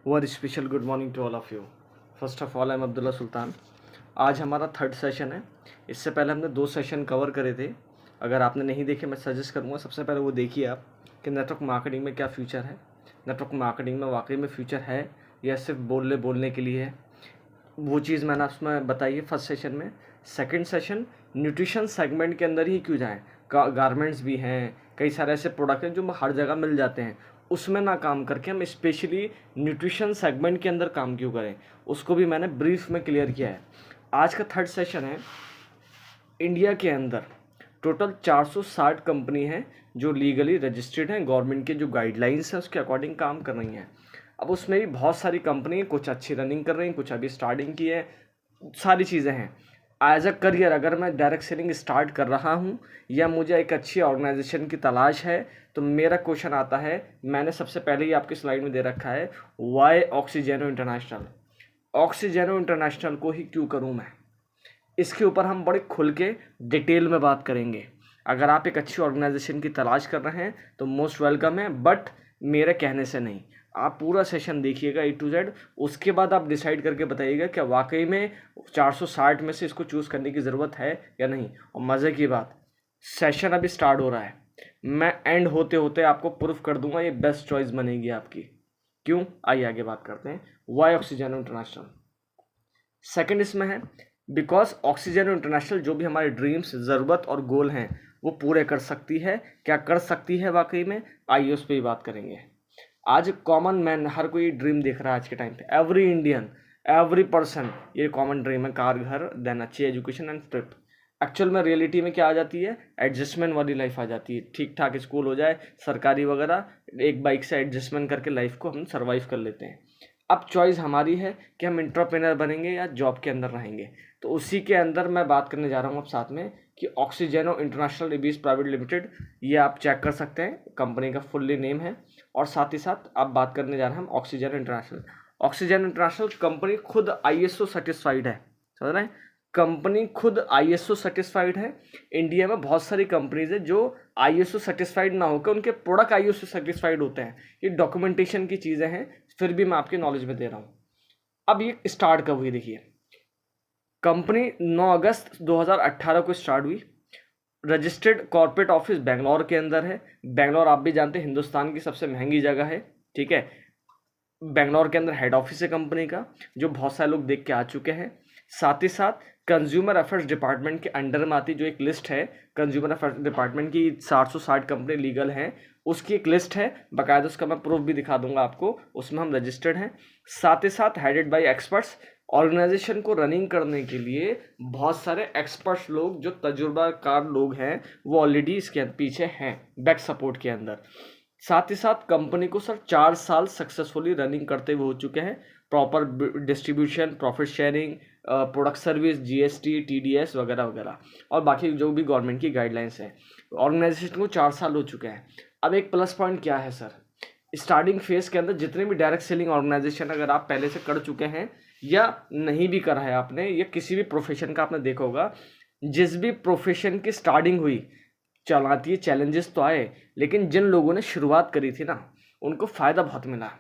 Were special good morning to all of you. First of all I am Abdullah Sultan. आज हमारा third session है। इससे पहले हमने 2 सेशन कवर करे थे। अगर आपने नहीं देखे मैं सजेस्ट करूँगा सबसे पहले वो देखिए आप कि नेटवर्क मार्केटिंग में क्या फ्यूचर है, नेटवर्क मार्केटिंग में वाकई में फ्यूचर है या सिर्फ बोलने के लिए है। वो चीज़ मैंने उसमें बताई है फर्स्ट सेशन में। सेकंड सेशन न्यूट्रिशन सेगमेंट के अंदर ही क्यों जाएं, गारमेंट्स भी हैं, कई सारे ऐसे प्रोडक्ट हैं जो हर जगह मिल जाते हैं, उसमें ना काम करके हम स्पेशली न्यूट्रिशन सेगमेंट के अंदर काम क्यों करें, उसको भी मैंने ब्रीफ में क्लियर किया है। आज का थर्ड सेशन है, इंडिया के अंदर टोटल 460 कंपनी हैं जो लीगली रजिस्टर्ड हैं, गवर्नमेंट के जो गाइडलाइंस हैं उसके अकॉर्डिंग काम कर रही हैं। अब उसमें भी बहुत सारी कंपनी, कुछ अच्छी रनिंग कर रही हैं, कुछ अभी स्टार्टिंग की है, सारी चीज़ें हैं। एज अ करियर अगर मैं डायरेक्ट सेलिंग स्टार्ट कर रहा हूँ या मुझे एक अच्छी ऑर्गेनाइजेशन की तलाश है, तो मेरा क्वेश्चन आता है, मैंने सबसे पहले ही आपकी स्लाइड में दे रखा है, why Oxygeno international. Oxygeno international को ही क्यों करूँ मैं, इसके ऊपर हम बड़े खुल के डिटेल में बात करेंगे। अगर आप एक अच्छी ऑर्गेनाइजेशन की तलाश कर रहे हैं तो मोस्ट वेलकम है, बट मेरे कहने से नहीं, आप पूरा सेशन देखिएगा A to Z। उसके बाद आप डिसाइड करके बताइएगा क्या वाकई में 460 में से इसको चूज़ करने की ज़रूरत है या नहीं। और मज़े की बात, सेशन अभी स्टार्ट हो रहा है, मैं एंड होते होते आपको प्रूफ कर दूंगा ये बेस्ट चॉइस बनेगी आपकी। क्यों, आइए आगे बात करते हैं। वाई ऑक्सीजन इंटरनेशनल सेकंड इसमें है बिकॉज ऑक्सीजन इंटरनेशनल जो भी हमारे ड्रीम्स, ज़रूरत और गोल हैं वो पूरे कर सकती है। क्या कर सकती है वाकई में, आइए उस पर ही बात करेंगे। आज कॉमन मैन, हर कोई ड्रीम देख रहा है आज के टाइम पे, एवरी इंडियन, एवरी पर्सन, ये कॉमन ड्रीम है, कार, घर, देन अच्छी एजुकेशन एंड ट्रिप। एक्चुअल में रियलिटी में क्या आ जाती है, एडजस्टमेंट वाली लाइफ आ जाती है। ठीक ठाक स्कूल हो जाए, सरकारी वगैरह, एक बाइक से एडजस्टमेंट करके लाइफ को हम सर्वाइव कर लेते हैं। अब चॉइस हमारी है कि हम इंटरप्रेन्योर बनेंगे या जॉब के अंदर रहेंगे। तो उसी के अंदर मैं बात करने जा रहा हूँ अब साथ में कि ऑक्सीजेनो इंटरनेशनल एबीज प्राइवेट लिमिटेड, ये आप चेक कर सकते हैं, कंपनी का फुल्ली नेम है। और साथ ही साथ आप बात करने जा रहे हैं हम oxygen international. Oxygen international company खुद ISO सर्टिस्फाइड है, समझ रहे हैं, कंपनी खुद ISO सर्टिस्फाइड है। इंडिया में बहुत सारी कंपनीज है जो ISO सर्टिस्फाइड ना होकर उनके प्रोडक्ट ISO सर्टिस्फाइड होते हैं। ये डॉक्यूमेंटेशन की चीज़ें हैं, फिर भी मैं आपके नॉलेज में दे रहा हूँ। अब ये स्टार्ट कब हुई, देखिए, कंपनी 9 अगस्त 2018 को स्टार्ट हुई। रजिस्टर्ड कॉर्पोरेट ऑफिस बेंगलोर के अंदर है। बेंगलोर आप भी जानते हैं हिंदुस्तान की सबसे महंगी जगह है, ठीक है। बेंगलोर के अंदर हेड ऑफिस है कंपनी का, जो बहुत सारे लोग देख के आ चुके हैं। साथ ही साथ कंज्यूमर अफेयर्स डिपार्टमेंट के अंडर में आती जो एक लिस्ट है, कंज्यूमर अफेयर्स डिपार्टमेंट की 760 कंपनी लीगल हैं, उसकी एक लिस्ट है बाकायदा, उसका मैं प्रूफ भी दिखा दूंगा आपको, उसमें हम रजिस्टर्ड हैं। साथ ही साथ हेडेड बाय एक्सपर्ट्स, ऑर्गेनाइजेशन को रनिंग करने के लिए बहुत सारे एक्सपर्ट्स लोग जो तजुर्बाकार लोग हैं वो ऑलरेडी इसके पीछे हैं, बैक सपोर्ट के अंदर। साथ ही साथ कंपनी को सर 4 साल सक्सेसफुली रनिंग करते हुए हो चुके हैं। Proper distribution, profit sharing, product service, GST, TDS वगैरह वगैरह, और बाकी जो भी गवर्नमेंट की गाइडलाइंस है। ऑर्गेनाइजेशन को 4 साल हो चुके हैं। अब एक प्लस पॉइंट क्या है सर, स्टार्टिंग फेज के अंदर जितने भी डायरेक्ट सेलिंग ऑर्गेनाइजेशन अगर आप पहले से कर चुके हैं या नहीं भी करा है आपने, या किसी भी प्रोफेशन का आपने देखा होगा, जिस भी प्रोफेशन की स्टार्टिंग हुई चलाती है, चैलेंजेस तो आए, लेकिन जिन लोगों ने शुरुआत करी थी ना उनको फ़ायदा बहुत मिला।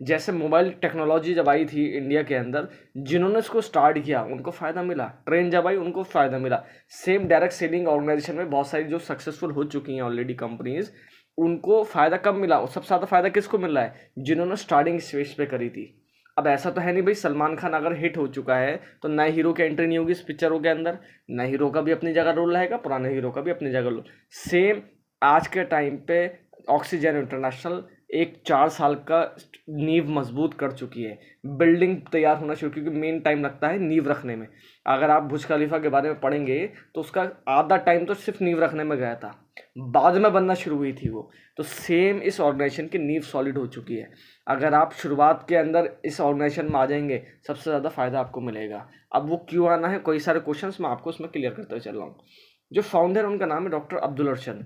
जैसे मोबाइल टेक्नोलॉजी जब आई थी इंडिया के अंदर, जिन्होंने इसको स्टार्ट किया उनको फ़ायदा मिला, ट्रेन जब आई उनको फ़ायदा मिला। सेम डायरेक्ट सेलिंग ऑर्गेनाइजेशन में बहुत सारी जो सक्सेसफुल हो चुकी हैं ऑलरेडी कंपनीज, उनको फ़ायदा कब मिला, सबसे ज़्यादा फ़ायदा किसको मिल रहा है, जिन्होंने स्टार्टिंग स्टेज पे करी थी। अब ऐसा तो है नहीं भाई, सलमान खान अगर हिट हो चुका है तो नए हीरो की एंट्री नहीं होगी इस पिक्चरों के अंदर, नए हीरो का भी अपनी जगह रोल रहेगा, पुराने हीरो का भी अपनी जगह रोल। सेम आज के टाइम पे ऑक्सीजन इंटरनेशनल एक 4 साल का नींव मजबूत कर चुकी है, बिल्डिंग तैयार होना शुरू, क्योंकि मेन टाइम लगता है नींव रखने में। अगर आप बुर्ज खलीफा के बारे में पढ़ेंगे तो उसका आधा टाइम तो सिर्फ नींव रखने में गया था, बाद में बनना शुरू हुई थी वो। तो सेम इस ऑर्गेनाइजेशन की नींव सॉलिड हो चुकी है। अगर आप शुरुआत के अंदर इस ऑर्गेनाइजेशन में आ जाएंगे सबसे ज़्यादा फायदा आपको मिलेगा। अब वो क्यों आना है, कोई सारे क्वेश्चंस मैं आपको उसमें क्लियर करते हुए चल रहा हूँ। जो फाउंडर उनका नाम है doctor Abdul Arshad,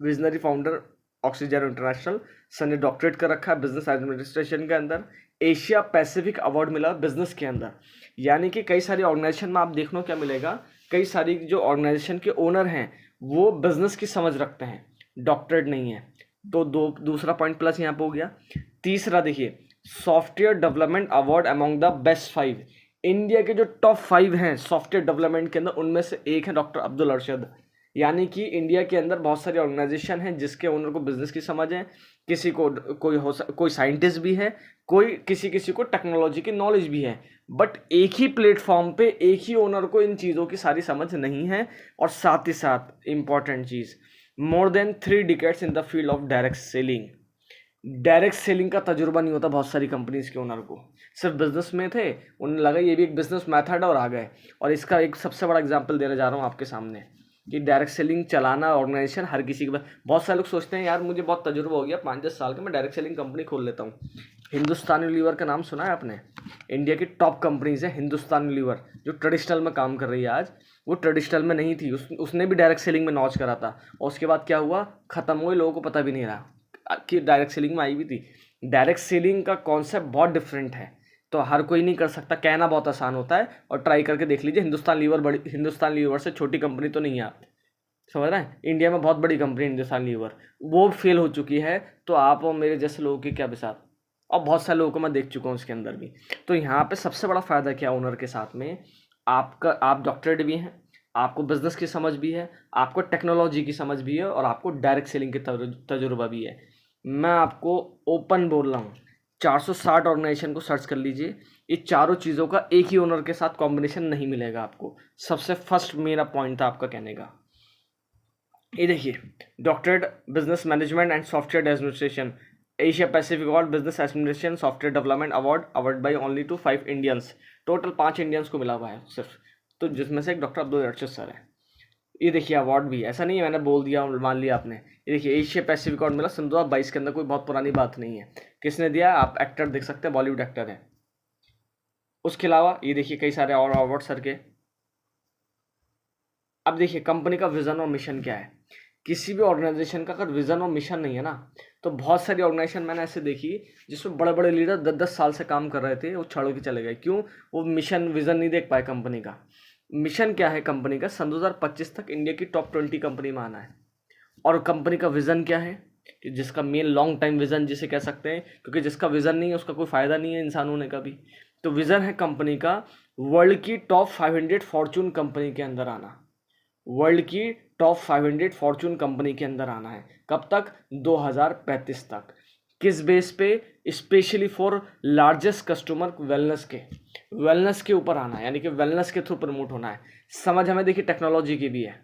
visionary founder Oxygen International. सन ने डॉक्टरेट कर रखा है बिजनेस एडमिनिस्ट्रेशन के अंदर, एशिया पैसिफिक अवार्ड मिला बिजनेस के अंदर। यानी कि कई सारी ऑर्गेनाइजेशन में आप देखने को क्या मिलेगा, कई सारी जो ऑर्गेनाइजेशन के ओनर हैं वो बिजनेस की समझ रखते हैं, डॉक्टरेट नहीं है। तो दूसरा पॉइंट प्लस यहाँ पे हो गया। तीसरा देखिए, software development award among the best 5। India के जो टॉप 5 हैं सॉफ्टवेयर डेवलपमेंट के अंदर, उनमें से एक है डॉक्टर अब्दुल अरशद। यानी कि इंडिया के अंदर बहुत सारी ऑर्गेनाइजेशन हैं जिसके ओनर को बिजनेस की समझ है, किसी को कोई साइंटिस्ट भी है, कोई किसी को टेक्नोलॉजी की नॉलेज भी है, बट एक ही प्लेटफॉर्म पे एक ही ओनर को इन चीज़ों की सारी समझ नहीं है। और साथ ही साथ important cheese, more than 3 decades in the field of direct selling. Direct selling का तजुर्बा नहीं होता बहुत सारी कंपनीज के ओनर को, सिर्फ बिजनेस में थे, उन्हें लगा ये भी एक बिजनेस मेथड है और आ गए। और इसका एक सबसे बड़ा एग्जांपल देने जा रहा हूँ आपके सामने कि डायरेक्ट सेलिंग चलाना ऑर्गेनाइजेशन हर किसी के पास। बहुत सारे लोग सोचते हैं यार मुझे बहुत तजुर्बा हो गया 5-10 साल का, मैं डायरेक्ट सेलिंग कंपनी खोल लेता हूँ। हिंदुस्तान यूनिलीवर का नाम सुना है आपने? इंडिया की टॉप कंपनीज है हिंदुस्तान यूनिलीवर, जो ट्रेडिशनल में काम कर रही है आज। वो ट्रेडिशनल में नहीं थी, उसने भी डायरेक्ट सेलिंग में लॉन्च करा था, और उसके बाद क्या हुआ, खत्म हुए, लोगों को पता भी नहीं रहा कि डायरेक्ट सेलिंग में आई भी थी। डायरेक्ट सेलिंग का कॉन्सेप्ट बहुत डिफरेंट है, तो हर कोई नहीं कर सकता, कहना बहुत आसान होता है, और ट्राई करके देख लीजिए। हिंदुस्तान लीवर से छोटी कंपनी तो नहीं है आप, समझ रहे हैं? इंडिया में बहुत बड़ी कंपनी हिंदुस्तान लीवर, वो फेल हो चुकी है, तो आप और मेरे जैसे लोगों की क्या बिसात। और बहुत सारे लोगों को मैं देख चुका हूँ उसके अंदर भी। तो यहाँ पे सबसे बड़ा फ़ायदा क्या ओनर के साथ में, आप डॉक्टरेट भी हैं, आपको बिजनेस की समझ भी है, आपको टेक्नोलॉजी की समझ भी है, और आपको डायरेक्ट सेलिंग की तजुर्बा भी है। मैं आपको ओपन बोल रहा हूँ, 460 ऑर्गेनाइजेशन को सर्च कर लीजिए, ये चारों चीज़ों का एक ही ओनर के साथ कॉम्बिनेशन नहीं मिलेगा आपको। सबसे फर्स्ट मेरा पॉइंट था आपका कहने का। ये देखिए, doctorate business management and software administration, Asia Pacific award business administration software development award by only to 5 Indians. Total 5 Indians को मिला हुआ है सिर्फ, तो जिसमें से एक डॉक्टर अब्दुल अरशद सर है। ये देखिए अवार्ड भी, ऐसा नहीं है मैंने बोल दिया मान लिया आपने। ये देखिए एशिया पैसिफिक अवार्ड मिला सन 2022 के अंदर, कोई बहुत पुरानी बात नहीं है। किसने दिया? आप एक्टर देख सकते हैं, बॉलीवुड एक्टर है। उसके अलावा ये देखिए कई सारे और अवार्ड सर के। अब देखिए कंपनी का विजन और मिशन क्या है। किसी भी ऑर्गेनाइजेशन का अगर विजन और मिशन नहीं है ना, तो बहुत सारी ऑर्गेनाइजेशन मैंने ऐसे देखी जिसमें बड़े बड़े लीडर 10-10 साल से काम कर रहे थे, वो छोड़ के चले गए। क्यों? वो मिशन विजन नहीं देख पाए कंपनी का। मिशन क्या है कंपनी का? सन 2025 तक इंडिया की टॉप 20 कंपनी में आना है। और कंपनी का विजन क्या है कि जिसका मेन लॉन्ग टाइम विजन जिसे कह सकते हैं, क्योंकि जिसका विजन नहीं है उसका कोई फायदा नहीं है इंसान होने का भी। तो विजन है कंपनी का वर्ल्ड की टॉप 500 फॉर्चून कंपनी के अंदर आना। वर्ल्ड की टॉप 500 फॉर्चून कंपनी के अंदर आना है। कब तक? 2035 तक। किस बेस पे? Specially for largest customer wellness के ऊपर आना है, यानी कि वेलनेस के थ्रू प्रमोट होना है। समझ हमें देखिए टेक्नोलॉजी की भी है,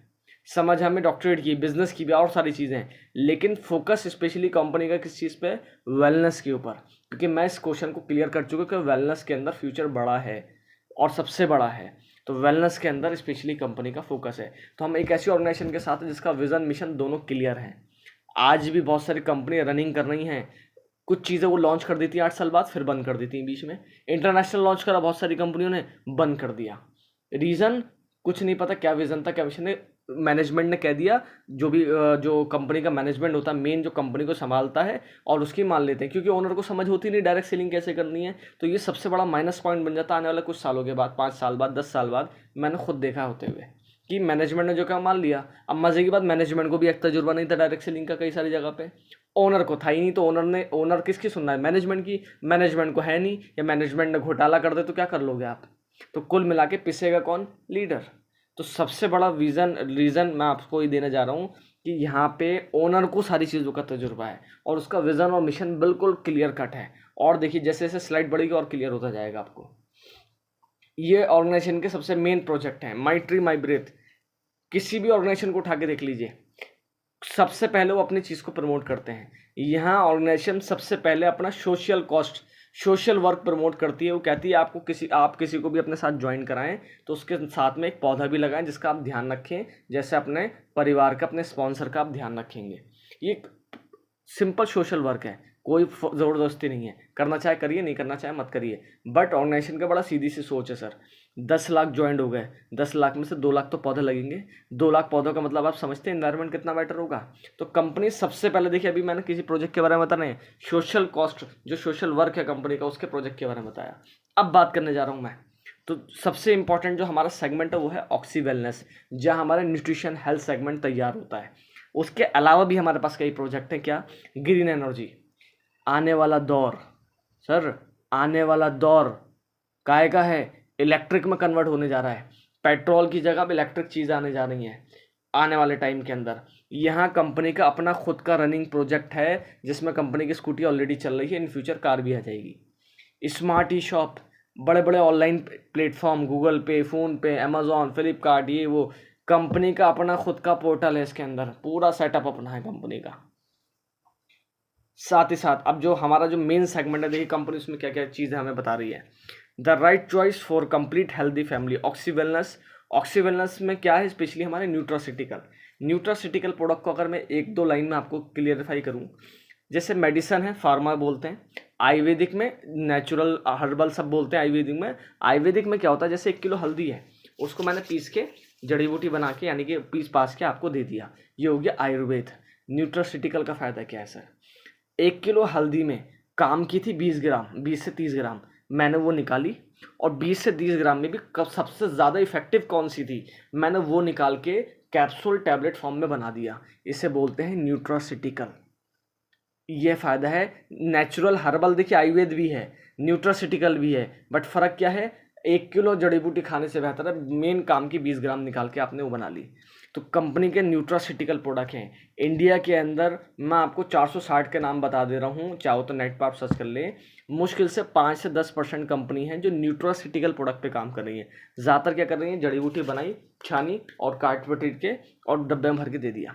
समझ हमें डॉक्टरेट की, बिजनेस की भी, और सारी चीज़ें हैं, लेकिन फोकस स्पेशली कंपनी का किस चीज़ पे? वेलनेस के ऊपर। क्योंकि मैं इस क्वेश्चन को क्लियर कर चुका कि वेलनेस के अंदर फ्यूचर बड़ा है और सबसे बड़ा है, तो वेलनेस के अंदर स्पेशली कंपनी का फोकस है। तो हम एक ऐसी ऑर्गेनाइजेशन के साथ है जिसका विजन मिशन दोनों क्लियर हैं। आज भी बहुत सारी कंपनी रनिंग कर रही हैं, कुछ चीज़ें वो लॉन्च कर देती हैं 8 साल बाद, फिर बंद कर देती हैं बीच में। इंटरनेशनल लॉन्च करा बहुत सारी कंपनियों ने, बंद कर दिया। रीज़न कुछ नहीं पता, क्या विजन था क्या मिशन है, मैनेजमेंट ने कह दिया। जो कंपनी का मैनेजमेंट होता है मेन, जो कंपनी को संभालता है, और उसकी मान लेते हैं, क्योंकि ओनर को समझ होती नहीं डायरेक्ट सेलिंग कैसे करनी है। तो ये सबसे बड़ा माइनस पॉइंट बन जाता है आने वाले कुछ सालों के बाद, 5 साल बाद, 10 साल बाद। मैंने खुद देखा होते हुए कि मैनेजमेंट ने जो कहा मान लिया। अब मजे की बात, मैनेजमेंट को भी एक तजुर्बा नहीं था डायरेक्ट सेलिंग का कई सारी जगह पे, ओनर को था ही नहीं। तो ओनर किसकी सुनना है? मैनेजमेंट की। मैनेजमेंट को है नहीं, या मैनेजमेंट ने घोटाला कर दे तो क्या कर लोगे आप? तो कुल मिला के पिसेगा कौन? लीडर। तो सबसे बड़ा रीज़न मैं आपको ये देने जा रहा हूँ कि यहाँ पे ओनर को सारी चीज़ों का तजुर्बा है, और उसका विज़न और मिशन बिल्कुल क्लियर कट है। और देखिए जैसे जैसे स्लाइड बढ़ेगी और क्लियर होता जाएगा आपको। ये ऑर्गेनाइजेशन के सबसे मेन प्रोजेक्ट हैं, माई ट्री माई ब्रेथ। किसी भी ऑर्गेनाइजेशन को उठा के देख लीजिए, सबसे पहले वो अपनी चीज़ को प्रमोट करते हैं। यहाँ ऑर्गेनाइजेशन सबसे पहले अपना सोशल वर्क प्रमोट करती है। वो कहती है आप किसी को भी अपने साथ ज्वाइन कराएं तो उसके साथ में एक पौधा भी लगाएं, जिसका आप ध्यान रखें, जैसे अपने परिवार का, अपने स्पॉन्सर का आप ध्यान रखेंगे। ये सिंपल सोशल वर्क है, कोई ज़बरदस्ती नहीं है। करना चाहे करिए, नहीं करना चाहे मत करिए। बट ऑर्गेनाइजेशन का बड़ा सीधी सी सोच है सर। 10 लाख ज्वाइंट हो गए, 10 लाख में से 2 लाख तो पौधे लगेंगे। 2 लाख पौधों का मतलब आप समझते हैं एनवायरनमेंट कितना बेटर होगा। तो कंपनी सबसे पहले देखिए, अभी मैंने किसी प्रोजेक्ट के बारे में बताया नहीं, सोशल कॉस्ट जो सोशल वर्क है कंपनी का, उसके प्रोजेक्ट के बारे में बताया। अब बात करने जा रहा हूँ मैं, तो सबसे इंपॉर्टेंट जो हमारा सेगमेंट है वो है ऑक्सी वेलनेस, जहाँ हमारा न्यूट्रिशन हेल्थ सेगमेंट तैयार होता है। उसके अलावा भी हमारे पास कई प्रोजेक्ट हैं। क्या? ग्रीन एनर्जी, आने वाला दौर, सर आने वाला दौर काय का है, इलेक्ट्रिक में कन्वर्ट होने जा रहा है। पेट्रोल की जगह अब इलेक्ट्रिक चीज़ आने जा रही हैं आने वाले टाइम के अंदर। यहाँ कंपनी का अपना खुद का रनिंग प्रोजेक्ट है जिसमें कंपनी की स्कूटी ऑलरेडी चल रही है, इन फ्यूचर कार भी आ जाएगी। स्मार्ट ई शॉप, बड़े बड़े ऑनलाइन प्लेटफॉर्म, गूगल पे, फ़ोन पे, अमेजोन, फ्लिपकार्ट, ये वो, कंपनी का अपना खुद का पोर्टल है, इसके अंदर पूरा सेटअप अपना है कंपनी का। साथ ही साथ अब जो हमारा जो मेन सेगमेंट है, देखिए कंपनी उसमें क्या क्या चीज़ें हमें बता रही है। The right choice for complete healthy family, oxy wellness. Oxy wellness में क्या है, स्पेशली हमारे न्यूट्रासिटिकल प्रोडक्ट को अगर मैं एक दो लाइन में आपको क्लियरिफाई करूं, जैसे मेडिसन है, फार्मा बोलते हैं, आयुर्वेदिक में नेचुरल हर्बल सब बोलते हैं। आयुर्वेदिक में क्या होता है, जैसे 1 किलो हल्दी है, उसको मैंने पीस के जड़ी बूटी बना के यानी कि पीस पास के आपको दे दिया, ये हो गया आयुर्वेद। न्यूट्रासिटिकल का फ़ायदा क्या है सर, 1 किलो हल्दी में काम की थी 20 ग्राम, 20 से 30 ग्राम, मैंने वो निकाली, और 20 से 30 ग्राम में भी कब सबसे ज़्यादा इफेक्टिव कौन सी थी, मैंने वो निकाल के कैप्सूल टैबलेट फॉर्म में बना दिया। इसे बोलते हैं न्यूट्रासिटिकल। ये फ़ायदा है। नेचुरल हर्बल, देखिए आयुर्वेद भी है, न्यूट्रासिटिकल भी है, बट फ़र्क क्या है, 1 किलो जड़ी बूटी खाने से बेहतर है मेन काम की 20 ग्राम निकाल के आपने वो बना ली। तो कंपनी के न्यूट्रासिटिकल प्रोडक्ट हैं इंडिया के अंदर। मैं आपको 460 के नाम बता दे रहा हूँ, चाहो तो नेट पर आप सर्च कर लें। मुश्किल से 5 से 10% कंपनी है जो न्यूट्रासिटिकल प्रोडक्ट पे काम कर रही है। ज़्यादातर क्या कर रही है, जड़ी बूटी बनाई, छानी और काट पटीट के और डब्बे में भर के दे दिया,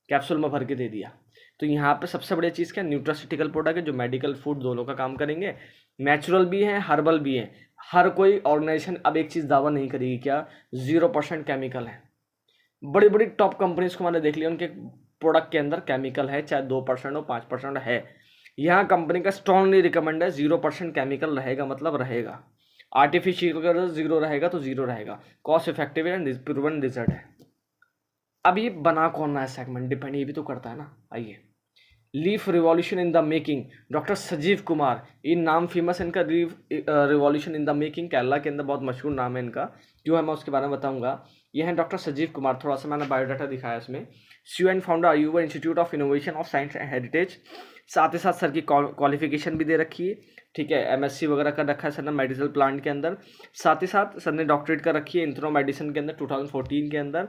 कैप्सूल में भर के दे दिया। तो यहाँ पे सबसे बड़ी चीज़ क्या, न्यूट्रासिटिकल प्रोडक्ट है जो मेडिकल फूड दोनों का काम करेंगे, नेचुरल भी है, हर्बल भी है। हर कोई ऑर्गेनाइजेशन अब एक चीज़ दावा नहीं करेगी, क्या, 0% केमिकल है। बड़ी बड़ी टॉप कंपनीज को मैंने देख लिया, उनके प्रोडक्ट के अंदर केमिकल है, चाहे 2% हो 5% है। यहाँ कंपनी का स्ट्रॉन्गली रिकमेंड है 0% केमिकल रहेगा, मतलब रहेगा। आर्टिफिशियल अगर 0 रहेगा तो 0 रहेगा, cost effective and proven result है। अब ये बना कौन रहा है सेगमेंट, डिपेंड ये भी तो करता है ना। आइए, leaf revolution in the making, doctor सजीव कुमार, ये नाम फेमस है इनका, leaf revolution in the making, Kerala के अंदर बहुत मशहूर नाम है इनका, जो है मैं उसके बारे में बताऊंगा। ये है डॉक्टर सजीव कुमार, थोड़ा सा मैंने बायोडाटा दिखाया इसमें। CEO and founder Ayurveda institute of innovation of science and heritage. साथ ही साथ सर की क्वालिफिकेशन भी दे रखी है, ठीक है, एमएससी वगैरह कर रखा है सर ने मेडिकल प्लांट के अंदर। साथ ही साथ सर ने डॉक्टरेट कर रखी है इंथ्रो मेडिसिन के अंदर 2014 के अंदर।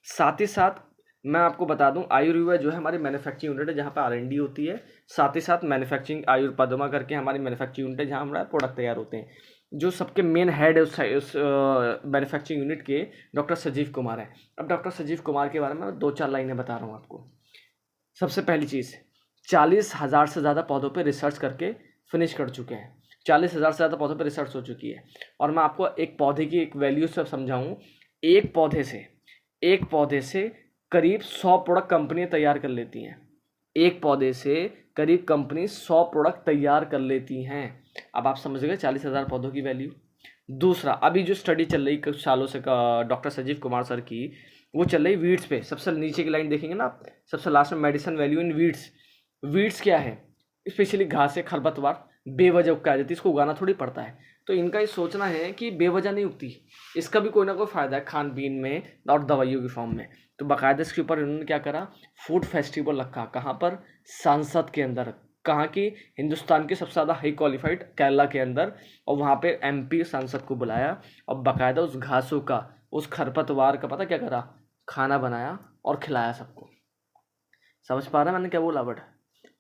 साथ ही साथ मैं आपको बता दूं, आयुर्वेद जो है हमारी मैन्युफैक्चरिंग यूनिट है जहाँ पर R&D होती है। साथ ही साथ मैन्युफैक्चरिंग आयुर्पदमा करके हमारी मैन्युफैक्चरिंग यूनिट है जहाँ हमारा प्रोडक्ट तैयार होते हैं। जो सबके मेन हेड है उस मैन्युफैक्चरिंग यूनिट के, डॉक्टर सजीव कुमार है। अब डॉक्टर सजीव कुमार के बारे में 2-4 लाइनें बता रहा हूँ आपको। सबसे पहली चीज़, 40,000 से ज़्यादा पौधों पर रिसर्च करके फिनिश कर चुके हैं। 40,000 से ज़्यादा पौधों पर रिसर्च हो चुकी है। और मैं आपको एक पौधे की एक वैल्यू से समझाऊँ, एक पौधे से करीब 100 प्रोडक्ट कंपनियाँ तैयार कर लेती हैं। एक पौधे से करीब कंपनी 100 प्रोडक्ट तैयार कर लेती हैं। अब आप समझ गए 40,000 पौधों की वैल्यू। दूसरा, अभी जो स्टडी चल रही कुछ सालों से डॉक्टर सजीव कुमार सर की, वो चल रही वीड्स पे। सबसे नीचे की लाइन देखेंगे ना आप, सबसे लास्ट में medicine value in weeds. Weeds क्या है, स्पेशली घासें, खरपतवार बेवजह उगा जाती है, इसको उगाना थोड़ी पड़ता है। तो इनका ये सोचना है कि बेवजह नहीं उगती, इसका भी कोई ना कोई फ़ायदा है खान पीन में और दवाइयों की फॉर्म में। तो बाकायदा इसके ऊपर इन्होंने क्या करा, फूड फेस्टिवल रखा। कहाँ पर, संसद के अंदर। कहाँ की, हिंदुस्तान की सबसे ज़्यादा हाई क्वालिफाइड केरला के अंदर। और वहाँ पे MP सांसद को बुलाया और बाकायदा उस घासों का, उस खरपतवार का पता क्या करा, खाना बनाया और खिलाया सबको। समझ पा रहे हैं मैंने क्या बोला, बट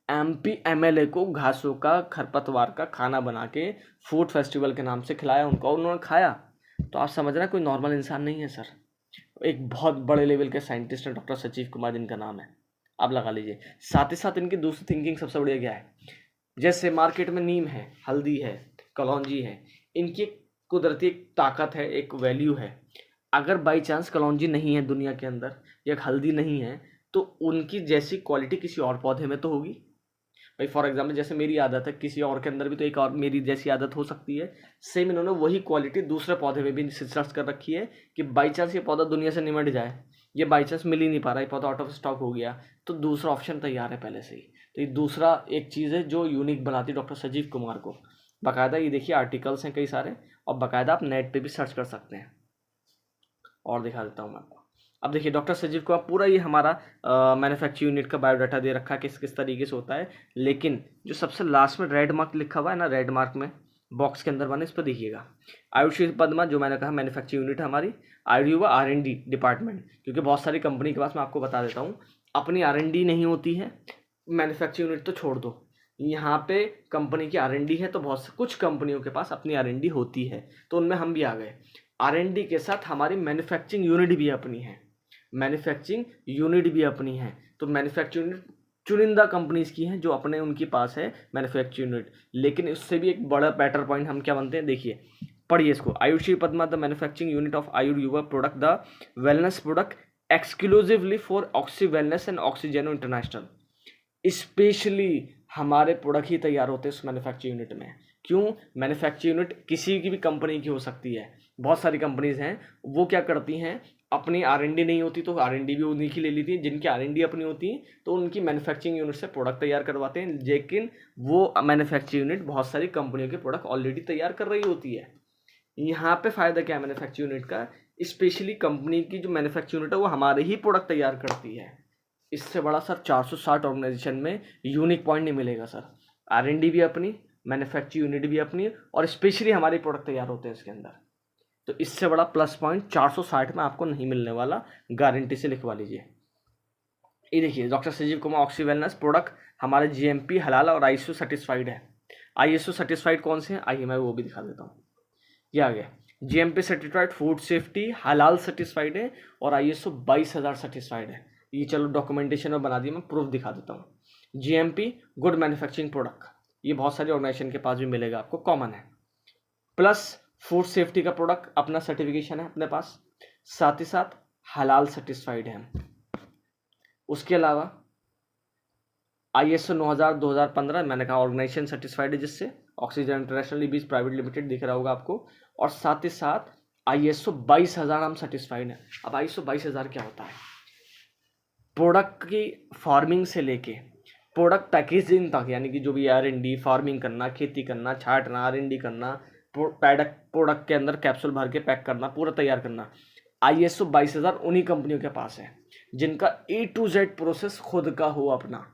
MP MLA को घासों का, खरपतवार का खाना बना के फूड फेस्टिवल के नाम से खिलाया उनको, उन्होंने खाया। तो आप समझ रहे हैं कोई नॉर्मल इंसान नहीं है सर, एक बहुत बड़े लेवल के साइंटिस्ट हैं डॉक्टर सजीव कुमार जिनका नाम है, आप लगा लीजिए। साथ ही साथ इनकी दूसरी थिंकिंग सबसे बढ़िया क्या है, जैसे मार्केट में नीम है, हल्दी है, कलौंजी है, इनकी कुदरती एक ताकत है, एक वैल्यू है। अगर बाई चांस कलौंजी नहीं है दुनिया के अंदर या हल्दी नहीं है, तो उनकी जैसी क्वालिटी किसी और पौधे में तो होगी भाई। फॉर एग्जाम्पल जैसे मेरी आदत है, किसी और के अंदर भी तो एक और मेरी जैसी आदत हो सकती है। सेम इन्होंने वही क्वालिटी दूसरे पौधे में भी रिसर्च कर रखी है कि बाई चांस ये पौधा दुनिया से निमट जाए, ये बाई चांस मिल ही नहीं पा रहा, ये पौधा आउट ऑफ स्टॉक हो गया, तो दूसरा ऑप्शन तैयार है पहले से ही। तो ये दूसरा एक चीज़ है जो यूनिक बनाती है डॉक्टर सजीव कुमार को। बाकायदा ये देखिए आर्टिकल्स हैं कई सारे, और बाकायदा आप नेट पर भी सर्च कर सकते हैं। और दिखा देता हूँ मैं आपको, अब देखिए डॉक्टर सजीव कुमार पूरा ये हमारा मैन्युफैक्चरिंग यूनिट का बायोडाटा दे रखा है किस किस तरीके से होता है, लेकिन जो सबसे लास्ट में रेड मार्क लिखा हुआ है ना, रेड मार्क में बॉक्स के अंदर बने, इस पर देखिएगा आयुषी पद्मा, जो मैंने कहा मैन्युफैक्चरिंग यूनिट है हमारी, आयुर्युवा R&D डिपार्टमेंट, क्योंकि बहुत सारी कंपनी के पास मैं आपको बता देता हूँ अपनी R&D नहीं होती है, मैन्युफैक्चरिंग यूनिट तो छोड़ दो, यहाँ पे कंपनी की R&D है, तो बहुत कुछ कंपनियों के पास अपनी R&D होती है, तो उनमें हम भी आ गए। R&D के साथ हमारी मैन्युफैक्चरिंग यूनिट भी अपनी है, मैन्युफैक्चरिंग यूनिट भी अपनी है, तो मैन्युफैक्चरिंग यूनिट चुनिंदा कंपनीज की हैं जो अपने उनके पास है मैन्युफैक्चरिंग यूनिट, लेकिन उससे भी एक बड़ा बेटर पॉइंट हम क्या बनते हैं, देखिए पढ़िए इसको, Ayushi Padma the manufacturing unit of Ayuryuva product the wellness product exclusively for Oxy Wellness and Oxygeno International, specially हमारे प्रोडक्ट ही तैयार होते हैं उस मैन्युफैक्चरिंग यूनिट में। क्यों? मैन्युफैक्चरिंग यूनिट किसी की भी कंपनी की हो सकती है, बहुत सारी कंपनीज हैं वो क्या करती हैं, अपनी R&D नहीं होती तो R&D भी उन्हीं की ले लेती है, जिनकी R&D अपनी होती है तो उनकी मैन्युफैक्चरिंग यूनिट से प्रोडक्ट तैयार करवाते हैं, लेकिन वो मैन्युफैक्चरिंग यूनिट बहुत सारी कंपनियों के प्रोडक्ट ऑलरेडी तैयार कर रही होती है। यहाँ पे फ़ायदा क्या है मैन्युफैक्चरिंग यूनिट का, स्पेशली कंपनी की जो मैन्युफैक्चरिंग यूनिट है वो हमारे ही प्रोडक्ट तैयार करती है। इससे बड़ा सर 460 ऑर्गेनाइजेशन में यूनिक पॉइंट नहीं मिलेगा सर। R&D भी अपनी, मैन्युफैक्चरिंग यूनिट भी अपनी, और स्पेशली हमारे प्रोडक्ट तैयार होते हैं इसके अंदर, तो इससे बड़ा प्लस पॉइंट 460 में आपको नहीं मिलने वाला, गारंटी से लिखवा लीजिए। ये देखिए doctor Sanjeev Kumar oxy wellness product हमारे GMP हलाल और ISO सर्टिस्फाइड है। ISO सर्टिस्फाइड कौन से हैं, आइए मैं वो भी दिखा देता हूँ। ये आ गया GMP सर्टिफाइड, फूड सेफ्टी हलाल सर्टिस्फाइड है, और ISO 22,000 सर्टिस्फाइड है। ये चलो डॉक्यूमेंटेशन में बना दिया, मैं प्रूफ दिखा देता हूँ। GMP गुड मैन्युफैक्चरिंग प्रोडक्ट, ये बहुत सारी ऑर्गेनाइजेशन के पास भी मिलेगा आपको, कॉमन है। प्लस फूड सेफ्टी का प्रोडक्ट अपना सर्टिफिकेशन है अपने पास, साथ ही साथ हलाल सर्टिस्फाइड है। उसके अलावा ISO 9000 2015 मैंने कहा ऑर्गेनाइजेशन सर्टिस्फाइड है, जिससे ऑक्सीजन इंटरनेशनल बीज प्राइवेट लिमिटेड दिख रहा होगा आपको, और साथ ही साथ ISO 22,000 हम सर्टिस्फाइड हैं। अब ISO 22,000 क्या होता है, प्रोडक्ट की फार्मिंग से लेके प्रोडक्ट पैकेजिंग तक, यानी कि जो भी R&D, फार्मिंग करना, खेती करना, छाटना, R&D करना, प्रोडक्ट के अंदर कैप्सूल भर के पैक करना, पूरा तैयार करना, ISO 22,000 उन्हीं कंपनियों के पास है जिनका A to Z प्रोसेस खुद का हो अपना।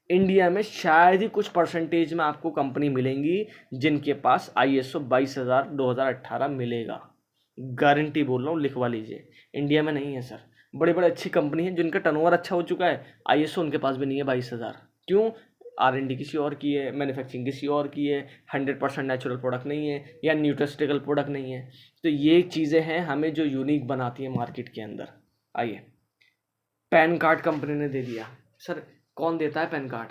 इंडिया में शायद ही कुछ परसेंटेज में आपको कंपनी मिलेंगी जिनके पास ISO 22,000 2018 मिलेगा, गारंटी बोल रहा हूँ, लिखवा लीजिए। इंडिया में नहीं है सर, बड़े बड़े अच्छी कंपनी है जिनका टर्नओवर अच्छा हो चुका है, ISO उनके पास भी नहीं है 22,000। क्यों? R&D किसी और की है, मैन्युफैक्चरिंग किसी और की है, 100% नेचुरल प्रोडक्ट नहीं है, या न्यूट्रिस्टिकल प्रोडक्ट नहीं है। तो ये चीज़ें हैं हमें जो यूनिक बनाती है मार्केट के अंदर। आइए, पैन कार्ड कंपनी ने दे दिया सर, कौन देता है पैन कार्ड,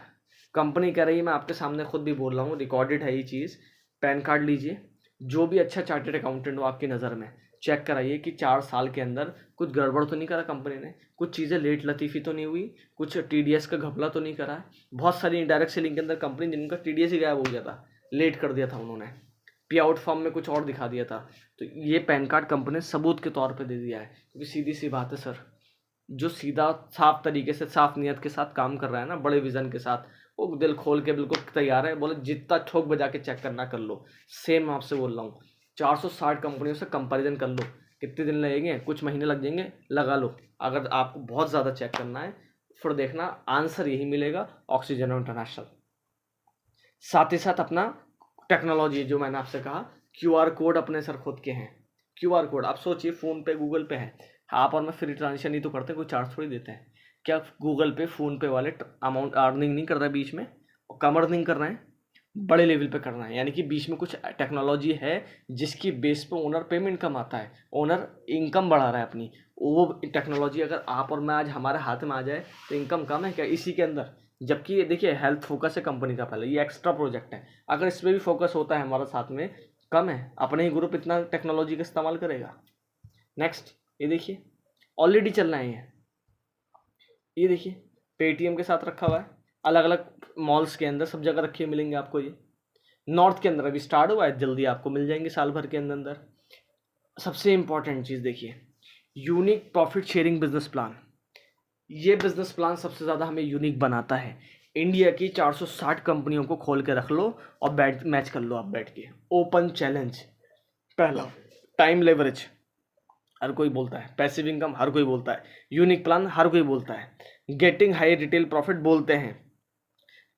कंपनी कह रही है, मैं आपके सामने खुद भी बोल रहा हूँ, रिकॉर्डेड है ये चीज़। पैन कार्ड लीजिए, जो भी अच्छा चार्टेड अकाउंटेंट हो आपकी नज़र में, चेक कराइए कि 4 साल के अंदर कुछ गड़बड़ तो नहीं करा कंपनी ने, कुछ चीज़ें लेट लतीफ़ी तो नहीं हुई, कुछ TDS का घपला तो नहीं करा है। बहुत सारी इंडायरेक्ट सेलिंग के अंदर कंपनी जिनका TDS ही गायब हो गया था, लेट कर दिया था उन्होंने, पे आउट फॉर्म में कुछ और दिखा दिया था, तो ये पैन कार्ड कंपनी ने सबूत के तौर पर दे दिया है। क्योंकि सीधी सी बात है सर, जो सीधा साफ तरीके से साफ नियत के साथ काम कर रहा है ना, बड़े विजन के साथ, वो दिल खोल के बिल्कुल तैयार है, बोले जितना ठोक बजा के चेक करना कर लो। सेम आपसे बोल रहा हूँ, 460 कंपनियों से कंपैरिजन कर लो, कितने दिन लगेंगे, कुछ महीने लग जाएंगे, लगा लो। अगर आपको बहुत ज़्यादा चेक करना है फिर देखना आंसर यही मिलेगा, ऑक्सीजन इंटरनेशनल। साथ ही साथ अपना टेक्नोलॉजी, जो मैंने आपसे कहा, QR कोड अपने सर खुद के हैं। QR कोड आप सोचिए, फ़ोन पे गूगल पे है, आप और मैं फ्री ट्रांजेक्शन ही तो करते हैं, कोई चार्ज थोड़ी देते हैं। क्या गूगल पे फ़ोन पे वाले अमाउंट अर्निंग नहीं कर रहा है बीच में, और कम अर्निंग कर रहे हैं, बड़े लेवल पे करना है, यानी कि बीच में कुछ टेक्नोलॉजी है जिसकी बेस पे ओनर पेमेंट कमाता है, ओनर इनकम बढ़ा रहा है अपनी। वो टेक्नोलॉजी अगर आप और मैं आज हमारे हाथ में आ जाए तो इनकम कम है क्या इसी के अंदर? जबकि ये देखिए हेल्थ फोकस है कंपनी का, पहले ये एक्स्ट्रा प्रोजेक्ट है, अगर इस पर भी फोकस होता है हमारा साथ में, कम है, अपने ही ग्रुप इतना टेक्नोलॉजी का इस्तेमाल करेगा। नेक्स्ट, ये देखिए ऑलरेडी चल रहे हैं, ये देखिए पेटीएम के साथ रखा हुआ है, अलग अलग मॉल्स के अंदर सब जगह रखे मिलेंगे आपको। ये नॉर्थ के अंदर अभी स्टार्ट हुआ है, जल्दी आपको मिल जाएंगे साल भर के अंदर अंदर। सबसे इंपॉर्टेंट चीज़ देखिए, unique profit sharing business plan. ये बिजनेस प्लान सबसे ज़्यादा हमें यूनिक बनाता है। इंडिया की 460 कंपनियों को खोल के रख लो और बैठ मैच कर लो आप बैठ के, ओपन चैलेंज। पहला, टाइम लेवरेज, हर कोई बोलता है, पैसिव इनकम हर कोई बोलता है, यूनिक प्लान हर कोई बोलता है, गेटिंग हाई रिटेल प्रॉफिट बोलते हैं,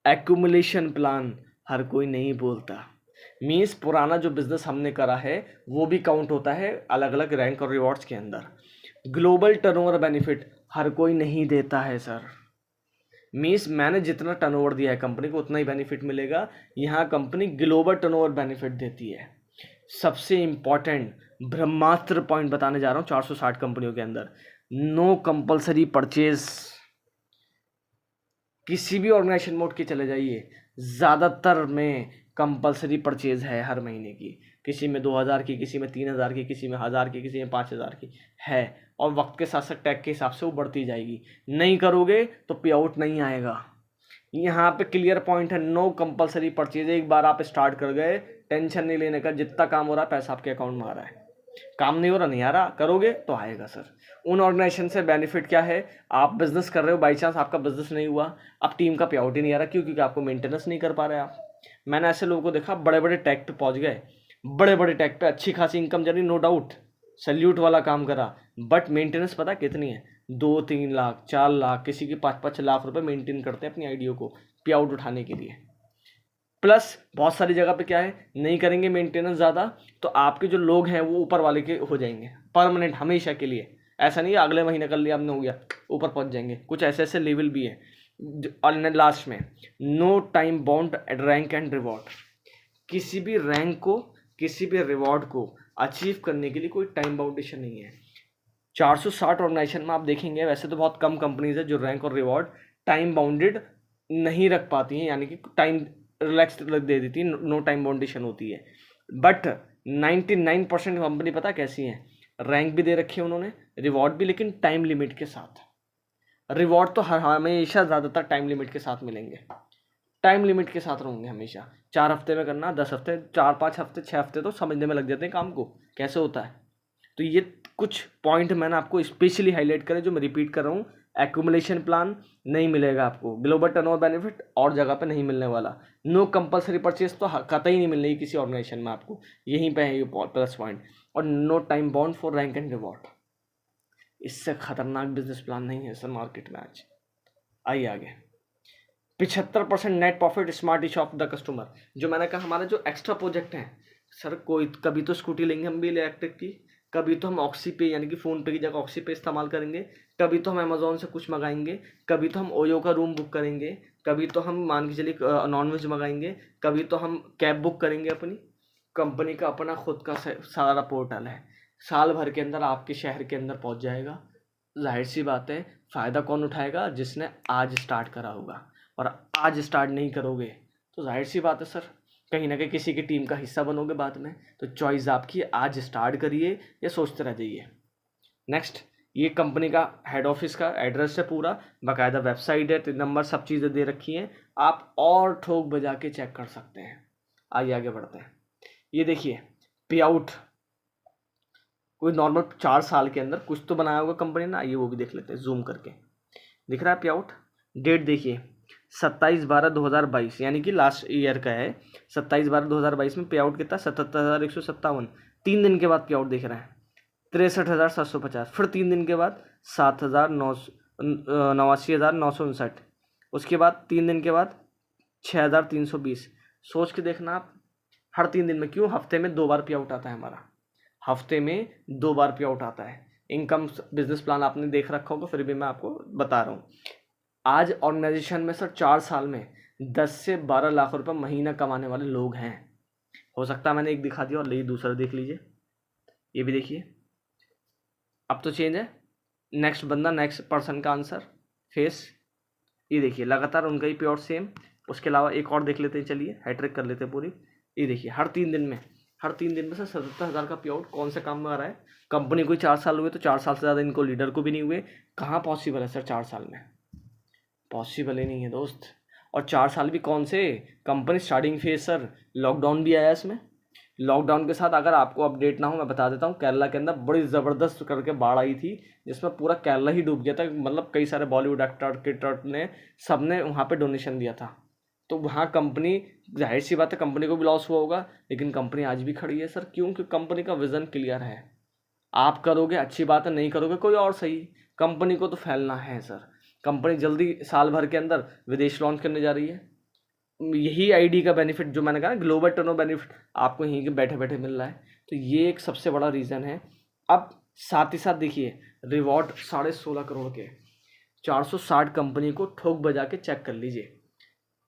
एक्यूमुलेशन प्लान हर कोई नहीं बोलता। मीन्स पुराना जो बिजनेस हमने करा है वो भी काउंट होता है अलग अलग रैंक और रिवॉर्ड्स के अंदर। ग्लोबल टर्नओवर बेनिफिट हर कोई नहीं देता है सर। मीन्स मैंने जितना टर्नओवर दिया है कंपनी को उतना ही बेनिफिट मिलेगा। यहाँ कंपनी ग्लोबल टर्नओवर बेनिफिट देती है। सबसे इंपॉर्टेंट ब्रह्मास्त्र पॉइंट बताने जा रहा हूँ 460 कंपनियों के अंदर, नो कंपलसरी परचेज। किसी भी ऑर्गेनाइजेशन मोड के चले जाइए, ज़्यादातर में कंपलसरी परचेज है हर महीने की। किसी में 2000 की, किसी में 3000 की, किसी में 1000 की, किसी में 5000 की है। और वक्त के साथ साथ टैग के हिसाब से वो बढ़ती जाएगी। नहीं करोगे तो पे आउट नहीं आएगा। यहाँ पे क्लियर पॉइंट है, नो कंपलसरी परचेज। एक बार आप स्टार्ट कर गए, टेंशन नहीं लेने का, जितना काम हो रहा है पैसा आपके अकाउंट में आ रहा है। काम नहीं हो रहा, नहीं आ रहा, करोगे तो आएगा सर। उन ऑर्गेनाइजेशन से बेनिफिट क्या है, आप बिजनेस कर रहे हो, बाई चांस आपका बिजनेस नहीं हुआ, अब टीम का पे आउट ही नहीं आ रहा, क्यों? क्योंकि आपको मेंटेनेंस नहीं कर पा रहे आप। मैंने ऐसे लोगों को देखा, बड़े बड़े टैग पे पहुंच गए, बड़े बड़े टैग पे अच्छी खासी इनकम जरी, नो डाउट, सैल्यूट वाला काम करा, बट मेंटेनेंस पता कितनी है? 2-3 लाख, 4 लाख, किसी की 5-5 लाख रुपए मेंटेन करते हैं अपनी आईडियो को पे आउट उठाने के लिए। प्लस बहुत सारी जगह पे क्या है, नहीं करेंगे मेंटेनेंस ज़्यादा तो आपके जो लोग हैं वो ऊपर वाले के हो जाएंगे परमानेंट, हमेशा के लिए। ऐसा नहीं है अगले महीने कर लिया आपने हो गया, ऊपर पहुंच जाएंगे। कुछ ऐसे ऐसे लेवल भी है। और लास्ट में, no time bound rank and reward. किसी भी रैंक को, किसी भी रिवॉर्ड को अचीव करने के लिए कोई टाइम बाउंडेशन नहीं है। 460 ऑर्गेनाइजेशन में आप देखेंगे, वैसे तो बहुत कम कंपनीज है जो रैंक और रिवॉर्ड टाइम बाउंडेड नहीं रख पाती हैं, यानी कि टाइम रिलैक्स दे देती है, नो टाइम बाउंडेशन होती है। बट 99% कंपनी पता कैसी है, रैंक भी दे रखी है उन्होंने, रिवॉर्ड भी, लेकिन टाइम लिमिट के साथ। रिवॉर्ड तो हमेशा ज़्यादातर टाइम लिमिट के साथ मिलेंगे, टाइम लिमिट के साथ रहेंगे हमेशा। 4 हफ्ते में करना, 10 हफ्ते, 4-5 हफ्ते, 6 हफ्ते तो समझने में लग जाते हैं काम को कैसे होता है। तो ये कुछ पॉइंट मैंने आपको स्पेशली हाईलाइट करे, जो मैं रिपीट कर रहा हूँ। एक्यूमुलेशन प्लान नहीं मिलेगा आपको, ग्लोबल टर्नओवर बेनिफिट और जगह पे नहीं मिलने वाला, नो कंपलसरी परचेज तो कतई नहीं मिल रही किसी ऑर्गेनाइजेशन में आपको, यहीं पे है ये प्लस पॉइंट। और no time bound for rank and reward. इससे खतरनाक बिजनेस प्लान नहीं है सर मार्केट में आज। आइए आगे। 75% net profit smart each of the customer. जो मैंने कहा हमारा जो एक्स्ट्रा प्रोजेक्ट है सर, कोई कभी तो स्कूटी लेंगे हम भी इलेक्ट्रिक की, कभी तो हम ऑक्सी पे यानी कि फ़ोन पे की जगह ऑक्सी पे इस्तेमाल करेंगे, कभी तो हम अमेज़ोन से कुछ मंगाएंगे, कभी तो हम ओयो का रूम बुक करेंगे, कभी तो हम मान के चलिए नॉनवेज मंगाएंगे, कभी तो हम कैब बुक करेंगे। अपनी कंपनी का अपना खुद का सारा पोर्टल है, साल भर के अंदर आपके शहर के अंदर पहुंच जाएगा। जाहिर सी बात है, फ़ायदा कौन उठाएगा? जिसने आज स्टार्ट करा होगा। और आज स्टार्ट नहीं करोगे तो जाहिर सी बात है सर, कहीं ना कहीं किसी की टीम का हिस्सा बनोगे बाद में। तो चॉइस आपकी, आज स्टार्ट करिए या सोचते रह जाइए। नेक्स्ट, ये कंपनी का हेड ऑफिस का एड्रेस है, पूरा बाकायदा वेबसाइट है, नंबर, सब चीज़ें दे रखी हैं, आप और ठोक बजा के चेक कर सकते हैं। आइए आगे बढ़ते हैं। ये देखिए पे आउट, कोई नॉर्मल 4 साल के अंदर कुछ तो बनाया होगा कंपनी ने। आइए वो भी देख लेते हैं जूम करके। दिख रहा है पे आउट? डेट देखिए 27/12/2022, यानी कि लास्ट ईयर का है। 27/12/2022 में पे आउट कितना? 77,157। 3 दिन के बाद पे आउट दिख रहा है 63,750। फिर 3 दिन के बाद 89,959। उसके बाद 3 दिन के बाद 6,320। सोच के देखना आप, हर 3 दिन में, क्यों? हफ्ते में 2 बार पे आउट आता है हमारा, हफ्ते में 2 बार पे आउट आता है। इनकम बिजनेस प्लान आपने देख रखा होगा, फिर भी मैं आपको बता रहा हूँ। आज ऑर्गेनाइजेशन में सर 4 साल में 10 से 12 लाख रुपए महीना कमाने वाले लोग हैं। हो सकता है मैंने एक दिखा दिया और ले दूसरा देख लीजिए, ये भी देखिए, अब तो चेंज है। नेक्स्ट बंदा, नेक्स्ट पर्सन का आंसर, फेस, ये देखिए लगातार उनका ही प्योर सेम। उसके अलावा एक और देख लेते हैं, चलिए हैट्रिक कर लेते हैं पूरी। ये देखिए हर 3 दिन में, हर 3 दिन में सर 77,000 का पे आउट कौन से काम में आ रहा है? कंपनी को 4 साल हुए, तो 4 साल से ज़्यादा इनको लीडर को भी नहीं हुए। कहाँ पॉसिबल है सर 4 साल में? पॉसिबल ही नहीं है दोस्त। और 4 साल भी कौन से, company starting phase sir, lockdown भी आया इसमें। लॉकडाउन के साथ अगर आपको अपडेट ना हो, मैं बता देता हूँ, केरला के अंदर बड़ी ज़बरदस्त करके बाढ़ आई थी, जिसमें पूरा केरला ही डूब गया था। मतलब कई सारे बॉलीवुड एक्टर क्रिकेटर ने, सबने वहाँ पे डोनेशन दिया था। तो वहाँ कंपनी, जाहिर सी बात है कंपनी को भी लॉस हुआ होगा, लेकिन कंपनी आज भी खड़ी है सर। क्यों? क्योंकि कंपनी का विज़न क्लियर है। आप करोगे अच्छी बात है, नहीं करोगे कोई और सही। कंपनी को तो फैलना है सर। कंपनी जल्दी साल भर के अंदर विदेश लॉन्च करने जा रही है। यही आईडी का बेनिफिट जो मैंने कहा ना, ग्लोबल टर्नओवर बेनिफिट आपको यहीं के बैठे बैठे मिल रहा है। तो ये एक सबसे बड़ा रीज़न है। अब साथ ही साथ देखिए, रिवॉर्ड 16.5 करोड़ के 460 कंपनी को ठोक बजा के चेक कर लीजिए।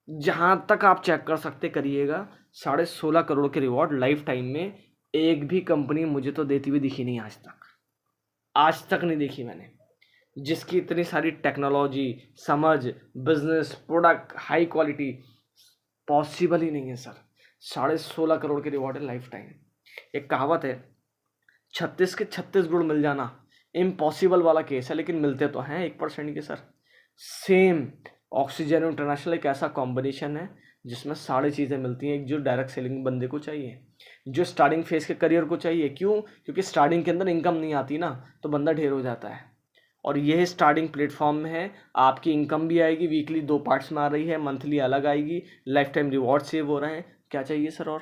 जहाँ तक आप चेक कर सकते करिएगा, 16.5 करोड़ के रिवॉर्ड लाइफ टाइम में एक भी कंपनी मुझे तो देती हुई दिखी नहीं आज तक नहीं देखी मैंने, जिसकी इतनी सारी टेक्नोलॉजी, समझ, business, product, high quality. Possible ही नहीं है सर। 16.5 करोड़ के रिवॉर्ड है लाइफ टाइम। एक कहावत है, 36 के 36 गुण मिल जाना इम्पॉसिबल वाला केस है, लेकिन मिलते तो हैं 1% के सर। सेम ऑक्सीजन इंटरनेशनल एक ऐसा कॉम्बिनेशन है जिसमें सारी चीज़ें मिलती हैं। एक जो डायरेक्ट सेलिंग बंदे को चाहिए, जो स्टार्टिंग फेज के करियर को चाहिए। क्यों? क्योंकि स्टार्टिंग के अंदर इनकम नहीं आती ना, तो बंदा ढेर हो जाता है। और यह स्टार्टिंग प्लेटफॉर्म में है, आपकी इनकम भी आएगी, वीकली 2 पार्ट्स में आ रही है, मंथली अलग आएगी, लाइफ टाइम रिवॉर्ड सेव हो रहे हैं। क्या चाहिए सर? और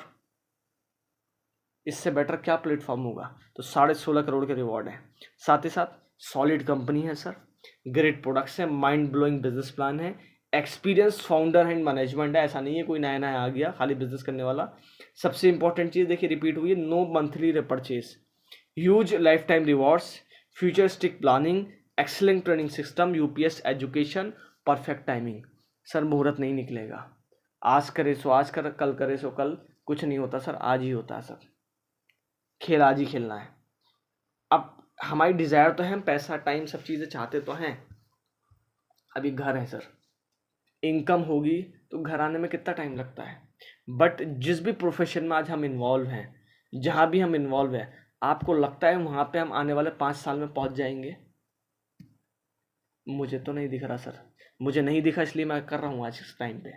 इससे बेटर क्या प्लेटफॉर्म होगा? तो 16.5 करोड़ के रिवॉर्ड है। साथ ही साथ सॉलिड कंपनी है सर, ग्रेट प्रोडक्ट्स है, माइंड ब्लोइंग बिजनेस प्लान है, एक्सपीरियंस फाउंडर एंड मैनेजमेंट है। ऐसा नहीं है कोई नया नया आ गया खाली बिजनेस करने वाला। सबसे इंपॉर्टेंट चीज़ देखिए, रिपीट हुई है, no monthly repurchase, huge lifetime rewards, futuristic planning, excellent training system, UPS education, perfect timing. Sir मुहूर्त नहीं निकलेगा, आज करे सो आज कर, कल करे सो कल, कुछ नहीं होता सर, आज ही होता है सर। खेल आज ही खेलना है। अब हमारी डिज़ायर तो है, पैसा, टाइम, सब चीज़ें चाहते तो हैं। अभी घर है सर, इनकम होगी तो घर आने में कितना टाइम लगता है। बट जिस भी प्रोफेशन में आज हम इन्वॉल्व हैं, जहाँ भी हम इन्वॉल्व हैं, आपको लगता है वहाँ पे हम आने वाले 5 साल में पहुँच जाएंगे? मुझे तो नहीं दिख रहा सर। मुझे नहीं दिखा, इसलिए मैं कर रहा हूँ आज इस टाइम पे।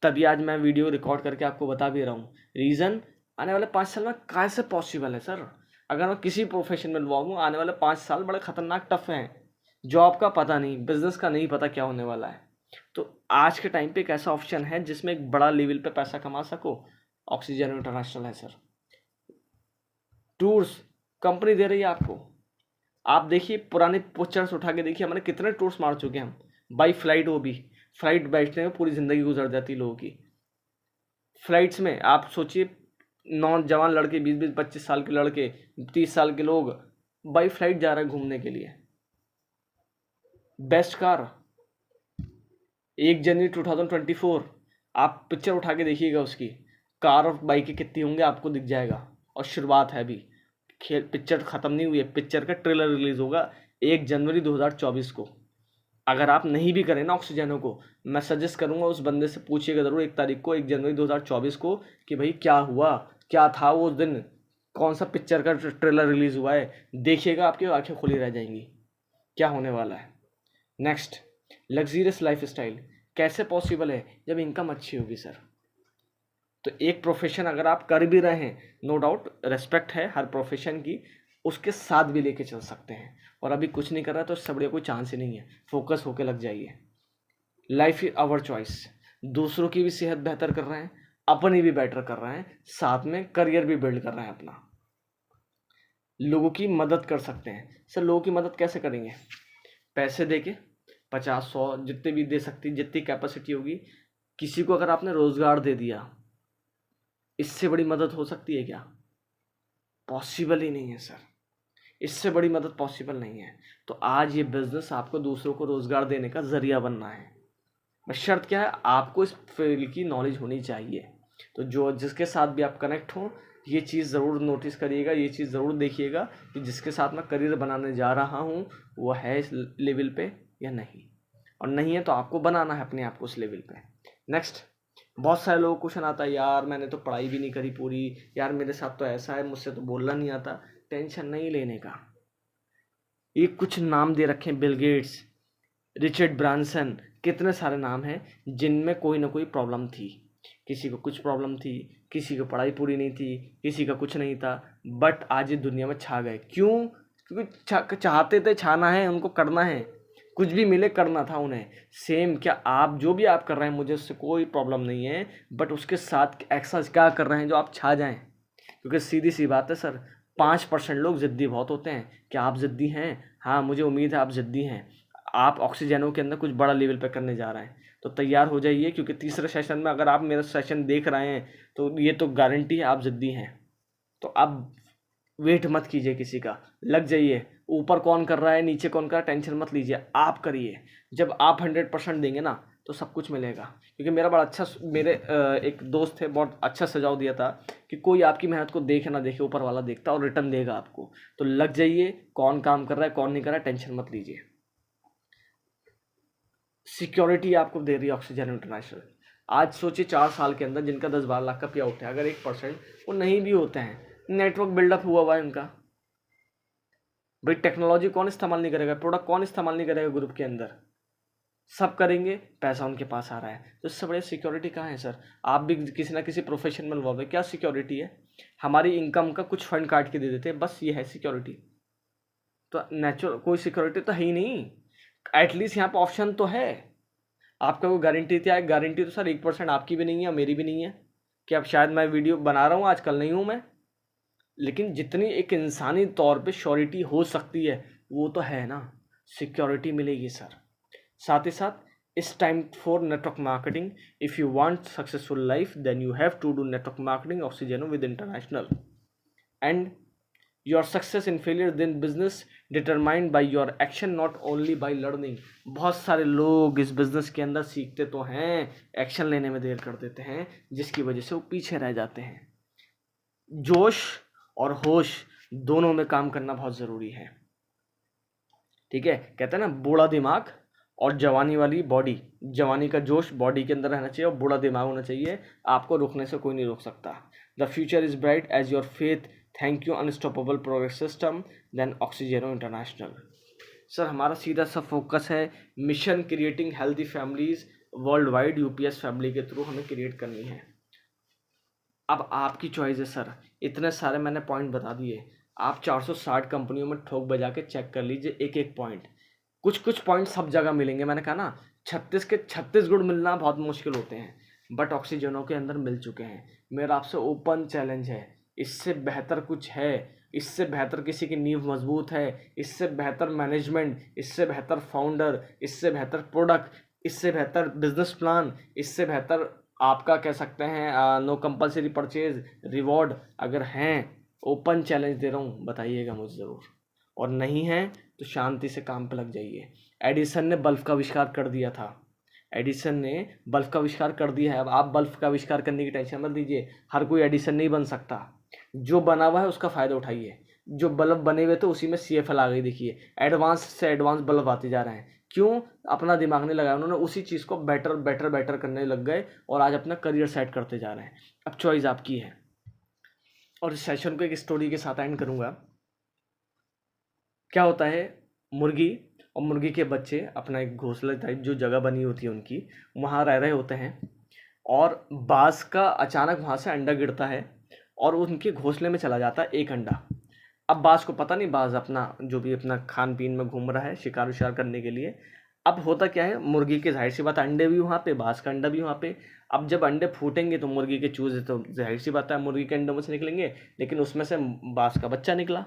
तभी आज मैं वीडियो रिकॉर्ड करके आपको बता भी रहा हूँ। रीज़न, आने वाले 5 साल में कैसे पॉसिबल है सर? अगर मैं किसी प्रोफेशन में इन्वॉल्व हूँ, आने वाले 5 साल बड़े खतरनाक टफ हैं। जॉब का पता नहीं, बिजनेस का नहीं पता क्या होने वाला है। तो आज के टाइम पे एक ऐसा ऑप्शन है जिसमें एक बड़ा लेवल पे पैसा कमा सको, ऑक्सीजन इंटरनेशनल है सर। टूर्स कंपनी दे रही है आपको। आप देखिए पुराने पिक्चर्स उठा के देखिए, हमारे कितने टूर्स मार चुके हैं हम बाई फ्लाइट। वो भी फ्लाइट बैठने में पूरी ज़िंदगी गुजर जाती लोगों की। फ्लाइट्स में आप सोचिए, नौजवान लड़के, 20-25 साल के लड़के, 30 साल के लोग बाई फ्लाइट जा रहे हैं घूमने के लिए। बेस्ट कार 1 जनवरी 2024, आप पिक्चर उठा के देखिएगा उसकी, कार और बाइकें कितनी होंगे आपको दिख जाएगा। और शुरुआत है अभी, खेल पिक्चर ख़त्म नहीं हुई है, पिक्चर का ट्रेलर रिलीज़ होगा 1 जनवरी 2024 को। अगर आप नहीं भी करें ना ऑक्सीजनों को, मैं सजेस्ट करूंगा उस बंदे से पूछिएगा ज़रूर 1 तारीख को, 1 जनवरी 2024 को, कि भाई क्या हुआ, क्या था वो दिन, कौन सा पिक्चर का ट्रेलर रिलीज़ हुआ है। देखिएगा, आपकी आंखें खुली रह जाएंगी क्या होने वाला है। नेक्स्ट, लग्जीरियस लाइफ स्टाइल कैसे पॉसिबल है? जब इनकम अच्छी होगी सर। तो एक प्रोफेशन अगर आप कर भी रहे हैं, नो डाउट रेस्पेक्ट है हर प्रोफेशन की, उसके साथ भी लेके चल सकते हैं। और अभी कुछ नहीं कर रहा तो उससे बढ़िया कोई चांस ही नहीं है। फोकस होके लग जाइए। Life is our choice. दूसरों की भी सेहत बेहतर कर रहे हैं, अपनी भी बेटर कर रहे हैं, साथ में करियर भी बिल्ड कर रहे हैं अपना। लोगों की मदद कर सकते हैं सर। लोगों की मदद कैसे करेंगे? पैसे दे के 50-100 जितने भी दे सकती, जितनी कैपेसिटी होगी। किसी को अगर आपने रोजगार दे दिया, इससे बड़ी मदद हो सकती है क्या? पॉसिबल ही नहीं है सर। इससे बड़ी मदद पॉसिबल नहीं है। तो आज ये बिजनेस आपको दूसरों को रोजगार देने का जरिया बनना है। बस शर्त क्या है? आपको इस फील्ड की नॉलेज होनी चाहिए। तो जो जिसके साथ भी आप कनेक्ट हो, ये चीज़ ज़रूर नोटिस करिएगा, ये चीज़ ज़रूर देखिएगा कि जिसके साथ मैं करियर बनाने जा रहा हूँ वो है इस लेवल पे या नहीं। और नहीं है तो आपको बनाना है अपने आप को उस लेवल पे। नेक्स्ट, बहुत सारे लोगों को क्वेश्चन आता है, यार मैंने तो पढ़ाई भी नहीं करी पूरी, यार मेरे साथ तो ऐसा है, मुझसे तो बोलना नहीं आता। टेंशन नहीं लेने का। ये कुछ नाम दे रखे हैं, बिल गेट्स, रिचर्ड ब्रांसन, कितने सारे नाम हैं जिनमें कोई ना कोई प्रॉब्लम थी। किसी को कुछ प्रॉब्लम थी, किसी को पढ़ाई पूरी नहीं थी, किसी का कुछ नहीं था, बट आज ये दुनिया में छा गए। क्यों? क्योंकि चाहते थे, छाना है उनको, करना है, कुछ भी मिले करना था उन्हें। सेम क्या आप जो भी आप कर रहे हैं, मुझे उससे कोई प्रॉब्लम नहीं है, बट उसके साथ ऐसा क्या कर रहे हैं जो आप छा जाएं। क्योंकि सीधी सी बात है सर, 5% लोग ज़िद्दी बहुत होते हैं। क्या आप ज़िद्दी हैं? हाँ, मुझे उम्मीद है आप ज़िद्दी हैं। आप ऑक्सीजनों के अंदर कुछ बड़ा लेवल पे करने जा रहे हैं, तो तैयार हो जाइए, क्योंकि तीसरे सेशन में अगर आप मेरा सेशन देख रहे हैं तो ये तो गारंटी है आप ज़िद्दी हैं। तो आप वेट मत कीजिए किसी का, लग जाइए। ऊपर कौन कर रहा है, नीचे कौन कर रहा है, टेंशन मत लीजिए, आप करिए। जब आप 100% देंगे ना तो सब कुछ मिलेगा। क्योंकि मेरा बड़ा अच्छा मेरे एक दोस्त थे, बहुत अच्छा सुझाव दिया था कि कोई आपकी मेहनत को देखे ना देखे, ऊपर वाला देखता और रिटर्न देगा आपको। तो लग जाइए, कौन काम कर रहा है कौन नहीं कर रहा है टेंशन मत लीजिए। सिक्योरिटी आपको दे रही है ऑक्सीजन इंटरनेशनल। आज सोचिए 4 साल के अंदर जिनका 10-12 लाख का पे आउट है, अगर 1% वो नहीं भी होते हैं, नेटवर्क बिल्डअप हुआ है उनका। भाई टेक्नोलॉजी कौन इस्तेमाल नहीं करेगा, प्रोडक्ट कौन इस्तेमाल नहीं करेगा ग्रुप के अंदर, सब करेंगे, पैसा उनके पास आ रहा है। तो इससे बड़े सिक्योरिटी कहाँ है सर? आप भी किसी ना किसी प्रोफेशन में इन्वॉल्व है, क्या सिक्योरिटी है? हमारी इनकम का कुछ फंड काट के दे देते हैं, बस ये है सिक्योरिटी। तो नेचुरल कोई सिक्योरिटी तो है ही नहीं। एटलीस्ट यहाँ पर ऑप्शन तो है। आपका कोई गारंटी क्या है? गारंटी तो सर 1% आपकी भी नहीं है, मेरी भी नहीं है। कि अब शायद मैं वीडियो बना रहा हूँ आजकल, नहीं हूँ मैं, लेकिन जितनी एक इंसानी तौर पे श्योरिटी हो सकती है वो तो है ना, सिक्योरिटी मिलेगी सर। साथ ही साथ इस time for network marketing, if you want successful life then you have to do network marketing oxygen with international. And your success in failure in business determined by your action, not only by learning. बहुत सारे लोग इस business के अंदर सीखते तो हैं, action लेने में देर कर देते हैं, जिसकी वजह से वो पीछे रह जाते हैं। जोश और होश दोनों में काम करना बहुत ज़रूरी है। ठीक है, कहते हैं ना बूढ़ा दिमाग और जवानी वाली बॉडी। जवानी का जोश बॉडी के अंदर रहना चाहिए और बूढ़ा दिमाग होना चाहिए। आपको रोकने से कोई नहीं रोक सकता। The future is bright as your faith, thank you unstoppable progress system, then Oxygeno International. Sir हमारा सीधा सा फोकस है mission creating healthy families worldwide, UPS family के थ्रू हमें क्रिएट करनी है। अब आपकी चॉइस है सर, इतने सारे मैंने पॉइंट बता दिए। आप 460 कंपनियों में ठोक बजा के चेक कर लीजिए एक एक पॉइंट। कुछ कुछ पॉइंट सब जगह मिलेंगे, मैंने कहा ना 36 के 36 गुण मिलना बहुत मुश्किल होते हैं, बट ऑक्सीजनों के अंदर मिल चुके हैं। मेरा आपसे ओपन चैलेंज है, इससे बेहतर कुछ है? इससे बेहतर किसी की नींव मजबूत है? इससे बेहतर मैनेजमेंट, इससे बेहतर फाउंडर, इससे बेहतर प्रोडक्ट, इससे बेहतर बिजनेस प्लान, इससे बेहतर आपका कह सकते हैं नो कंपलसरी परचेज रिवॉर्ड? अगर हैं, ओपन चैलेंज दे रहा हूँ, बताइएगा मुझे ज़रूर। और नहीं है तो शांति से काम पे लग जाइए। एडिसन ने बल्ब का आविष्कार कर दिया था, एडिसन ने बल्ब का आविष्कार कर दिया है। अब आप बल्ब का आविष्कार करने की टेंशन मत लीजिए, हर कोई एडिसन नहीं बन सकता। जो बना हुआ है उसका फ़ायदा उठाइए। जो बल्ब बने हुए थे उसी में CFL आ गई, देखिए एडवांस से एडवांस बल्ब आते जा रहे हैं। क्यों? अपना दिमाग नहीं लगाया उन्होंने, उसी चीज़ को बेटर बेटर बेटर करने लग गए और आज अपना करियर सेट करते जा रहे हैं। अब चॉइस आपकी है। और इस सेशन को एक स्टोरी के साथ एंड करूँगा। क्या होता है, मुर्गी और मुर्गी के बच्चे अपना एक घोंसला टाइप जो जगह बनी होती है उनकी, वहाँ रह रहे होते हैं और बाज़ का अचानक वहाँ से अंडा गिरता है और उनके घोंसले में चला जाता है एक अंडा। अब बाज़ को पता नहीं, बाज़ अपना जो भी अपना खान पीन में घूम रहा है शिकार विकार करने के लिए। अब होता क्या है, मुर्गी के जाहिर सी बात है अंडे भी वहाँ पे, बाज़ का अंडा भी वहाँ पे। अब जब अंडे फूटेंगे तो मुर्गी के चूजे तो जाहिर सी बात है मुर्गी के अंडों में से निकलेंगे, लेकिन उसमें से बाज़ का बच्चा निकला।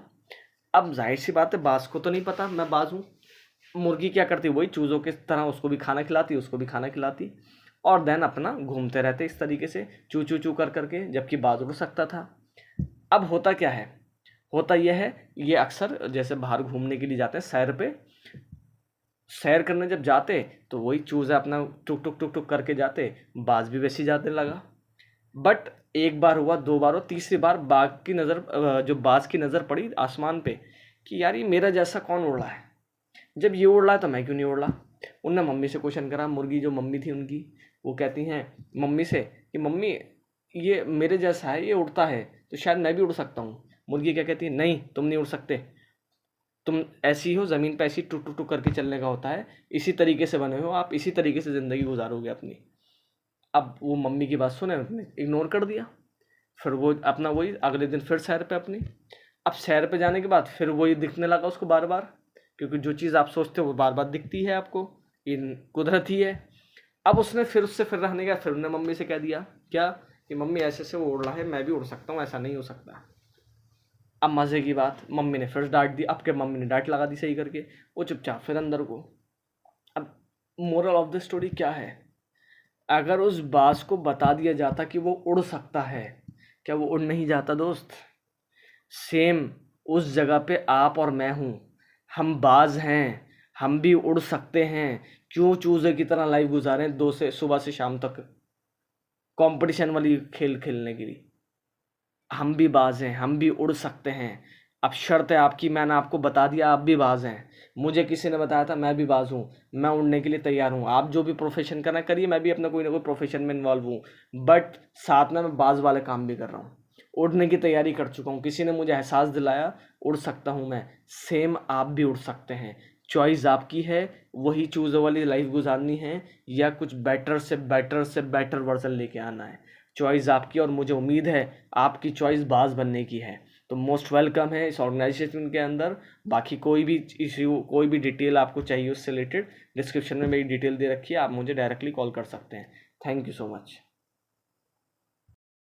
अब जाहिर सी बात है बाज़ को तो नहीं पता मैं बाज़ हूँ। मुर्गी क्या करती, वही चूज़ों की तरह उसको भी खाना खिलाती, उसको भी खाना खिलाती, और देन अपना घूमते रहते इस तरीके से चू चू चू कर करके, जबकि बाज़ उड़ सकता था। अब होता क्या है, होता यह है, ये अक्सर जैसे बाहर घूमने के लिए जाते हैं सैर पे, सैर करने जब जाते तो वही चूज़ा अपना टुक टुक टुक टुक करके जाते, बाज़ भी वैसे ही जाने लगा। बट एक बार हुआ, दो बार हुआ, तीसरी बार बाघ की नज़र जो बाज़ की नज़र पड़ी आसमान पे कि यार ये मेरा जैसा कौन उड़ रहा है, जब ये उड़ रहा है तो मैं क्यों नहीं उड़ रहा। उनने मम्मी से क्वेश्चन करा, मुर्गी जो मम्मी थी उनकी, वो कहती हैं मम्मी से कि मम्मी ये मेरे जैसा है, ये उड़ता है तो शायद मैं भी उड़ सकता हूँ। मुर्गी क्या कहती है, नहीं तुम नहीं उड़ सकते, तुम ऐसी हो, ज़मीन पे ऐसी टुक टुक टुक करके चलने का होता है, इसी तरीके से बने हो आप, इसी तरीके से ज़िंदगी गुजारोगे अपनी। अब वो मम्मी की बात सुने, उसने इग्नोर कर दिया। फिर वो अपना वही अगले दिन फिर सैर पे अपनी, अब सैर पे जाने के बाद फिर वही दिखने लगा उसको बार बार, क्योंकि जो चीज़ आप सोचते हो वो बार बार दिखती है आपको, ये कुदरती है। अब उसने फिर उससे फिर रहने का, फिर उन्होंने मम्मी से कह दिया क्या कि मम्मी ऐसे से वो उड़ रहा है, मैं भी उड़ सकता हूँ, ऐसा नहीं हो सकता। अब मज़े की बात, मम्मी ने फिर डांट दी, अब के मम्मी ने डांट लगा दी सही करके, वो चुपचाप फिर अंदर को। अब मोरल ऑफ द स्टोरी क्या है, अगर उस बाज को बता दिया जाता कि वो उड़ सकता है, क्या वो उड़ नहीं जाता दोस्त? सेम उस जगह पे आप और मैं हूँ, हम बाज हैं, हम भी उड़ सकते हैं। क्यों चूजे की तरह लाइफ गुजारें 2 से सुबह से शाम तक कंपटीशन वाली खेल खेलने के लिए? हम भी बाज हैं, हम भी उड़ सकते हैं। अब शर्त है आपकी, मैंने आपको बता दिया आप भी बाज हैं, मुझे किसी ने बताया था मैं भी बाज हूँ, मैं उड़ने के लिए तैयार हूँ। आप जो भी प्रोफेशन करना करिए, मैं भी अपना कोई ना कोई प्रोफेशन में इन्वॉल्व हूँ, बट साथ में मैं बाज वाले काम भी कर रहा हूँ, उड़ने की तैयारी कर चुका हूँ। किसी ने मुझे एहसास दिलाया, उड़ सकता हूँ मैं। सेम आप भी उड़ सकते हैं, चॉइस आपकी है, वही चूज़ वाली लाइफ गुजारनी है या कुछ बेटर से बेटर से बेटर वर्जन लेके आना है। चॉइस आपकी, और मुझे उम्मीद है आपकी चॉइस बाज बनने की है। तो मोस्ट वेलकम है इस ऑर्गेनाइजेशन के अंदर। बाकी कोई भी इश्यू, कोई भी डिटेल आपको चाहिए उससे रिलेटेड, डिस्क्रिप्शन में मेरी डिटेल दे रखी है, आप मुझे डायरेक्टली कॉल कर सकते हैं। Thank you so much.